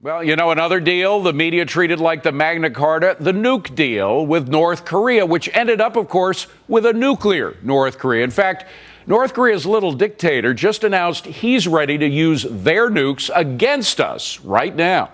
Well, you know, another deal the media treated like the Magna Carta, the nuke deal with North Korea, which ended up, of course, with a nuclear North Korea. In fact, North Korea's little dictator just announced he's ready to use their nukes against us right now.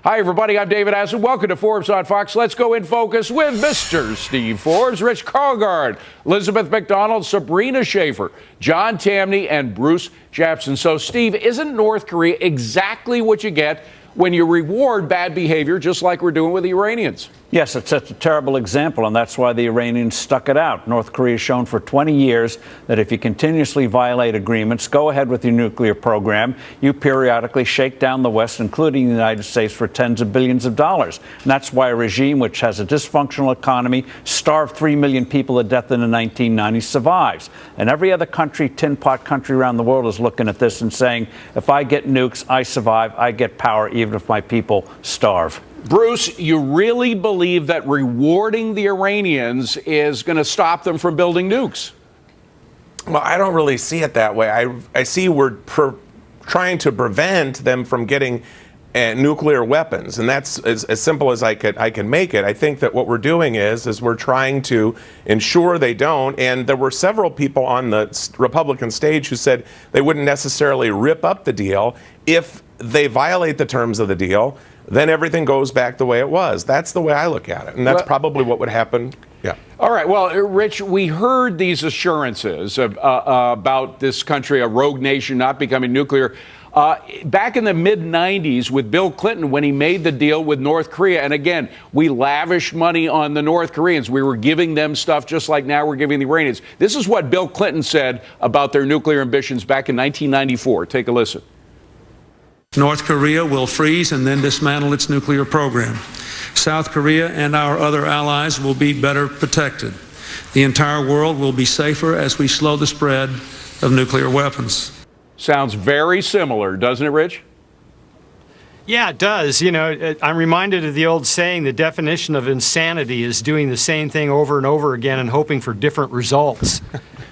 Hi, everybody. I'm David Asson. Welcome to Forbes on Fox. Let's go in focus with Mr. Steve Forbes, Rich Karlgaard, Elizabeth McDonald, Sabrina Schaefer, John Tamny, and Bruce Japsen. So, Steve, isn't North Korea exactly what you get when you reward bad behavior, just like we're doing with the Iranians? Yes, it's such a terrible example, and that's why the Iranians stuck it out. North Korea has shown for 20 years that if you continuously violate agreements, go ahead with your nuclear program, you periodically shake down the West, including the United States, for tens of billions of dollars. And that's why a regime which has a dysfunctional economy, starved 3 million people to death in the 1990s, survives. And every other country, tin pot country around the world is looking at this and saying, if I get nukes, I survive, I get power, even if my people starve. Bruce, you really believe that rewarding the Iranians is going to stop them from building nukes? Well, I don't really see it that way. I see we're trying to prevent them from getting nuclear weapons, and that's as simple as I can make it. I think that what we're doing is we're trying to ensure they don't, and there were several people on the Republican stage who said they wouldn't necessarily rip up the deal. If they violate the terms of the deal, then everything goes back the way it was. That's the way I look at it, and that's probably what would happen. Yeah. All right. Well, Rich, we heard these assurances about this country, a rogue nation, not becoming nuclear. Back in the mid-'90s with Bill Clinton when he made the deal with North Korea. And again, we lavished money on the North Koreans. We were giving them stuff just like now we're giving the Iranians. This is what Bill Clinton said about their nuclear ambitions back in 1994. Take a listen. North Korea will freeze and then dismantle its nuclear program. South Korea and our other allies will be better protected. The entire world will be safer as we slow the spread of nuclear weapons. Sounds very similar, doesn't it, Rich? Yeah, it does. You know, I'm reminded of the old saying, the definition of insanity is doing the same thing over and over again and hoping for different results.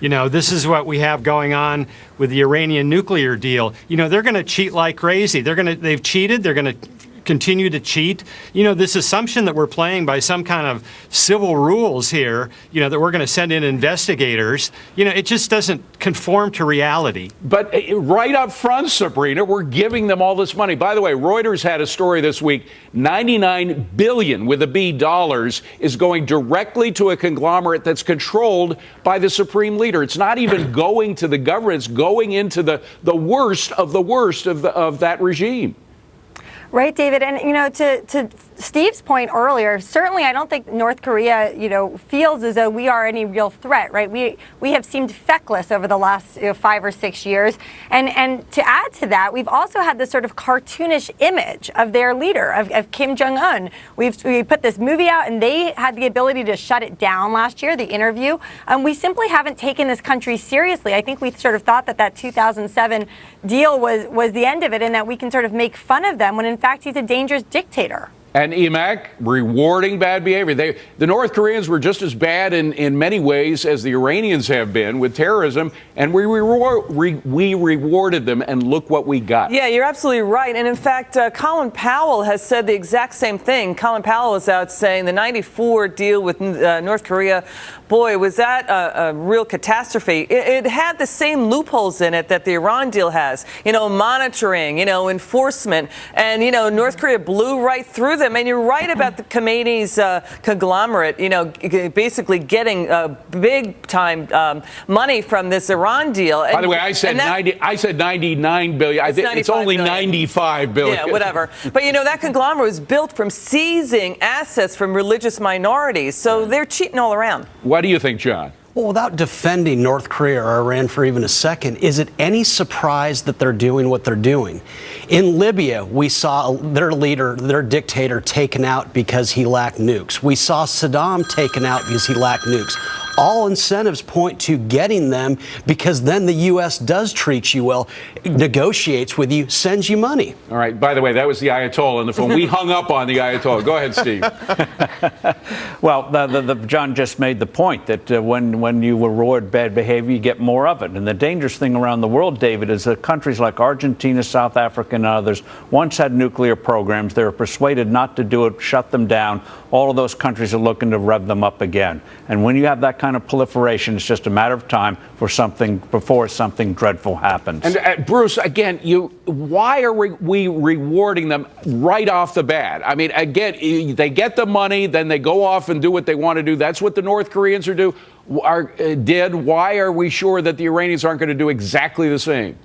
You know, this is what we have going on with the Iranian nuclear deal. You know, they're going to cheat like crazy. They've cheated. They're going to continue to cheat. You know, this assumption that we're playing by some kind of civil rules here, you know, that we're going to send in investigators, you know, it just doesn't conform to reality. But right up front, Sabrina, we're giving them all this money. By the way, Reuters had a story this week, 99 billion with a B dollars is going directly to a conglomerate that's controlled by the supreme leader. It's not even going to the government. It's going into the worst of the worst of that regime. Right, David. And, you know, to Steve's point earlier, certainly I don't think North Korea, you know, feels as though we are any real threat, right? We have seemed feckless over the last 5 or 6 years. And to add to that, we've also had this sort of cartoonish image of their leader, of Kim Jong-un. We put this movie out, and they had the ability to shut it down last year, the interview. We simply haven't taken this country seriously. I think we sort of thought that 2007 deal was the end of it, and that we can sort of make fun of them when in fact he's a dangerous dictator. And EMAC, rewarding bad behavior. The North Koreans were just as bad in many ways as the Iranians have been with terrorism, and we rewarded them, and look what we got. Yeah, you're absolutely right. And in fact, Colin Powell has said the exact same thing. Colin Powell was out saying the 94 deal with North Korea, boy, was that a real catastrophe. It had the same loopholes in it that the Iran deal has, you know, monitoring, you know, enforcement, and, you know, North Korea blew right through them. And you're right about the Khamenei's conglomerate, you know, basically getting big time money from this Iran deal. By the way, I said 99 billion. It's only 95 billion. Yeah, whatever. But, you know, that conglomerate was built from seizing assets from religious minorities. So they're cheating all around. What do you think, John? Well, without defending North Korea or Iran for even a second, is it any surprise that they're doing what they're doing? In Libya, we saw their leader, their dictator, taken out because he lacked nukes. We saw Saddam taken out because he lacked nukes. all incentives point to getting them, because then the U.S. does treat you well, negotiates with you, sends you money. All right. By the way, that was the Ayatollah on the phone. We hung up on the Ayatollah. Go ahead, Steve. Well, John just made the point that when you reward bad behavior, you get more of it. And the dangerous thing around the world, David, is that countries like Argentina, South Africa, and others once had nuclear programs. They were persuaded not to do it, shut them down. All of those countries are looking to rev them up again. And when you have that kind of proliferation, it's just a matter of time before something dreadful happens. And Bruce, again, why are we rewarding them right off the bat? I mean, again, they get the money, then they go off and do what they want to do. That's what the North Koreans did. Why are we sure that the Iranians aren't going to do exactly the same?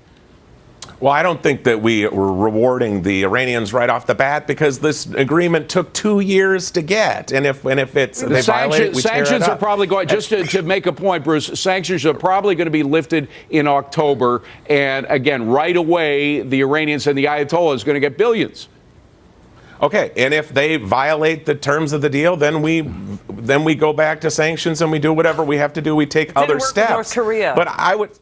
Well, I don't think that we were rewarding the Iranians right off the bat, because this agreement took 2 years to get, and if it's they violate it, we tear it sanctions up. are probably going. Just to make a point, Bruce, sanctions are probably going to be lifted in October, and again, right away, the Iranians and the Ayatollah is going to get billions. Okay, and if they violate the terms of the deal, then we go back to sanctions and we do whatever we have to do. We take other work with steps. North Korea. But I would.